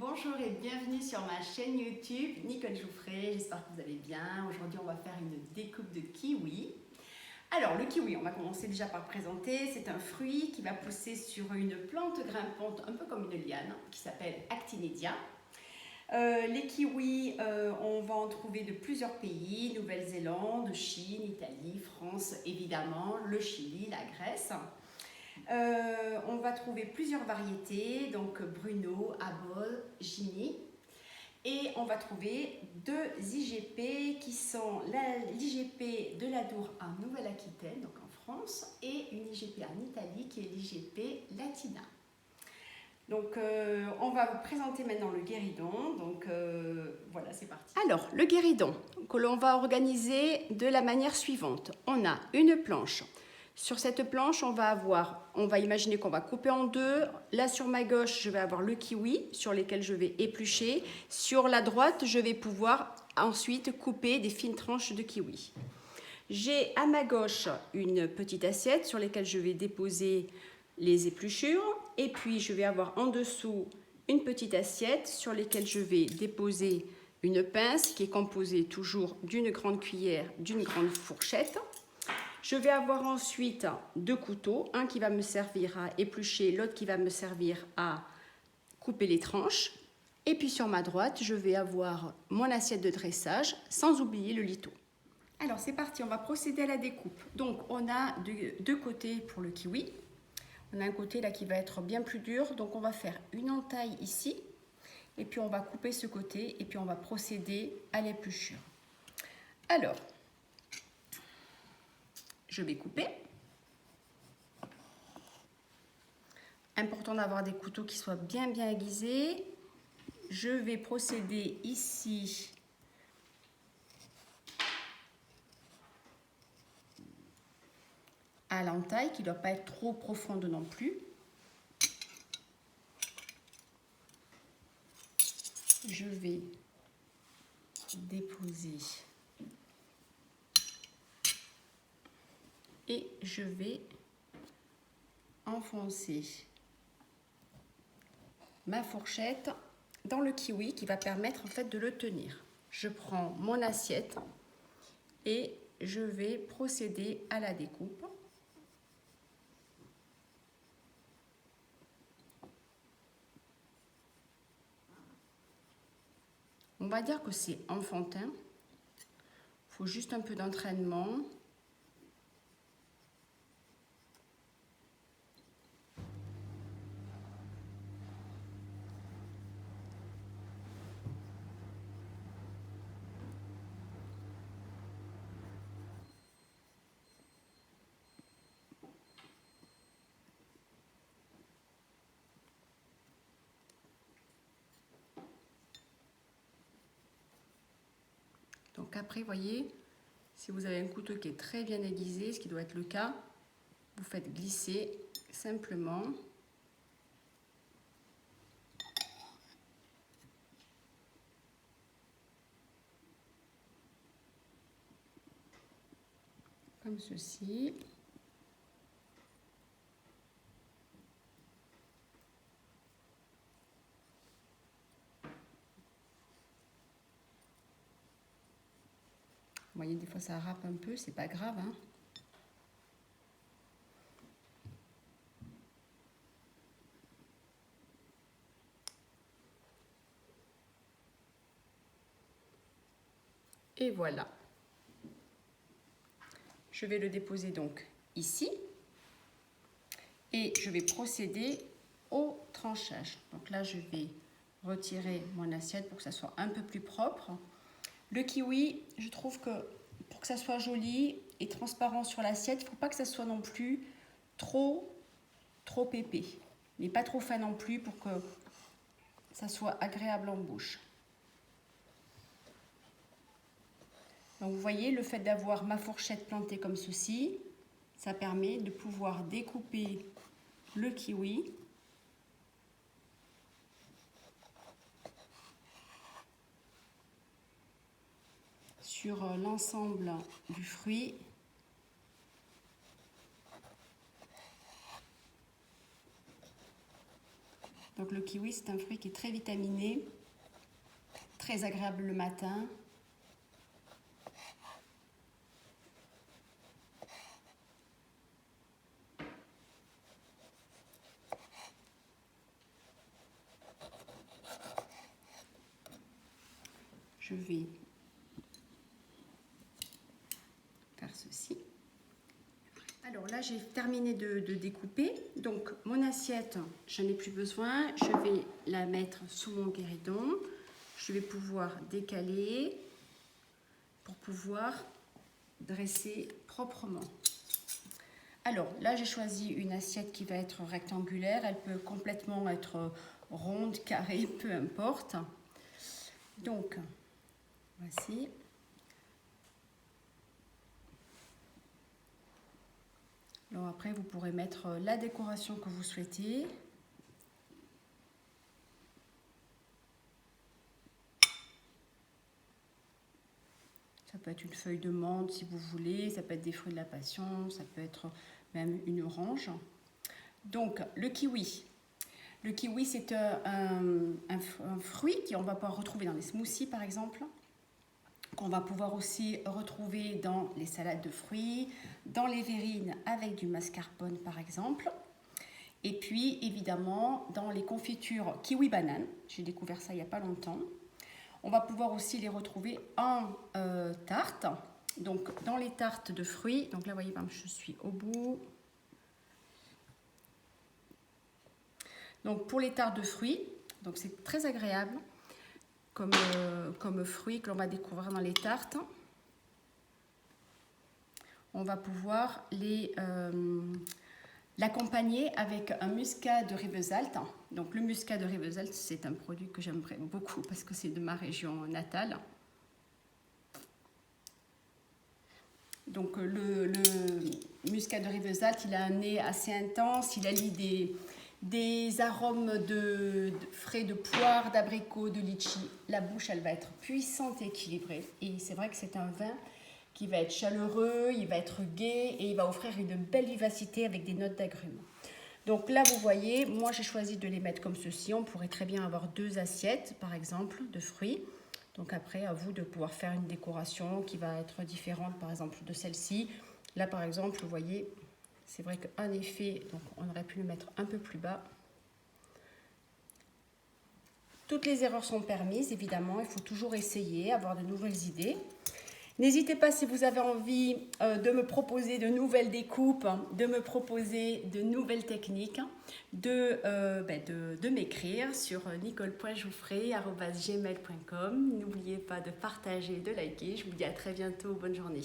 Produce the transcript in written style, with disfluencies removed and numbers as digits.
Bonjour et bienvenue sur ma chaîne YouTube Nicole Jouffret, j'espère que vous allez bien. Aujourd'hui on va faire une découpe de kiwi. Alors le kiwi, on va commencer déjà par le présenter. C'est un fruit qui va pousser sur une plante grimpante un peu comme une liane qui s'appelle Actinedia. Les kiwis, on va en trouver de plusieurs pays, Nouvelle-Zélande, Chine, Italie, France évidemment, le Chili, la Grèce. On va trouver plusieurs variétés, donc Bruno, Abol, Gini. Et on va trouver deux IGP qui sont l'IGP de l'Adour en Nouvelle-Aquitaine, donc en France, et une IGP en Italie qui est l'IGP Latina. Donc on va vous présenter maintenant le guéridon, donc voilà, c'est parti. Alors le guéridon que l'on va organiser de la manière suivante. On a une planche. Sur cette planche, on va imaginer qu'on va couper en deux. Là, sur ma gauche, je vais avoir le kiwi sur lesquels je vais éplucher. Sur la droite, je vais pouvoir ensuite couper des fines tranches de kiwi. J'ai à ma gauche une petite assiette sur laquelle je vais déposer les épluchures. Et puis, je vais avoir en dessous une petite assiette sur laquelle je vais déposer une pince qui est composée toujours d'une grande cuillère, d'une grande fourchette. Je vais avoir ensuite deux couteaux, un qui va me servir à éplucher, l'autre qui va me servir à couper les tranches. Et puis sur ma droite, je vais avoir mon assiette de dressage, sans oublier le lito. Alors c'est parti, on va procéder à la découpe. Donc on a deux côtés pour le kiwi. On a un côté là qui va être bien plus dur, donc on va faire une entaille ici. Et puis on va couper ce côté et puis on va procéder à l'épluchure. Alors, je vais couper. Important d'avoir des couteaux qui soient bien aiguisés. Je vais procéder ici à l'entaille qui ne doit pas être trop profonde non plus. Je vais déposer et je vais enfoncer ma fourchette dans le kiwi qui va permettre en fait de le tenir. Je prends mon assiette et je vais procéder à la découpe. On va dire que c'est enfantin. Il faut juste un peu d'entraînement. Donc après, voyez, si vous avez un couteau qui est très bien aiguisé, ce qui doit être le cas, vous faites glisser simplement. Comme ceci. Vous voyez, des fois ça râpe un peu, c'est pas grave, hein. Et voilà. Je vais le déposer donc ici. Et je vais procéder au tranchage. Donc là, je vais retirer mon assiette pour que ça soit un peu plus propre. Le kiwi, je trouve que pour que ça soit joli et transparent sur l'assiette, il ne faut pas que ça soit non plus trop épais. Mais pas trop fin non plus pour que ça soit agréable en bouche. Donc vous voyez, le fait d'avoir ma fourchette plantée comme ceci, ça permet de pouvoir découper le kiwi sur l'ensemble du fruit. Donc le kiwi, c'est un fruit qui est très vitaminé, très agréable le matin. Je vais faire ceci. Alors là, j'ai terminé de découper. Donc mon assiette, je n'en ai plus besoin. Je vais la mettre sous mon guéridon. Je vais pouvoir décaler pour pouvoir dresser proprement. Alors là, j'ai choisi une assiette qui va être rectangulaire. Elle peut complètement être ronde, carrée, peu importe. Donc, voici. Alors après, vous pourrez mettre la décoration que vous souhaitez. Ça peut être une feuille de menthe si vous voulez, ça peut être des fruits de la passion, ça peut être même une orange. Donc le kiwi. Le kiwi, c'est un fruit qu'on va pouvoir retrouver dans les smoothies par exemple, qu'on va pouvoir aussi retrouver dans les salades de fruits, dans les verrines avec du mascarpone par exemple. Et puis évidemment dans les confitures kiwi banane, j'ai découvert ça il n'y a pas longtemps. On va pouvoir aussi les retrouver en tarte. Donc dans les tartes de fruits, donc là vous voyez, je suis au bout. Donc pour les tartes de fruits, donc c'est très agréable comme fruit que l'on va découvrir dans les tartes. On va pouvoir l'accompagner avec un muscat de Rivesaltes. Donc le muscat de Rivesaltes, c'est un produit que j'aimerais beaucoup parce que c'est de ma région natale. Donc le muscat de Rivesaltes, il a un nez assez intense, il allie des arômes de frais de poire, d'abricot, de litchi. La bouche, elle va être puissante et équilibrée. Et c'est vrai que c'est un vin qui va être chaleureux, il va être gai et il va offrir une belle vivacité avec des notes d'agrumes. Donc là, vous voyez, moi j'ai choisi de les mettre comme ceci. On pourrait très bien avoir 2 assiettes, par exemple, de fruits. Donc après, à vous de pouvoir faire une décoration qui va être différente, par exemple, de celle-ci. Là, par exemple, vous voyez, c'est vrai qu'en effet, donc on aurait pu le mettre un peu plus bas. Toutes les erreurs sont permises, évidemment. Il faut toujours essayer, avoir de nouvelles idées. N'hésitez pas si vous avez envie de me proposer de nouvelles découpes, de me proposer de nouvelles techniques, de m'écrire sur nicole.jouffret@gmail.com. N'oubliez pas de partager, de liker. Je vous dis à très bientôt. Bonne journée.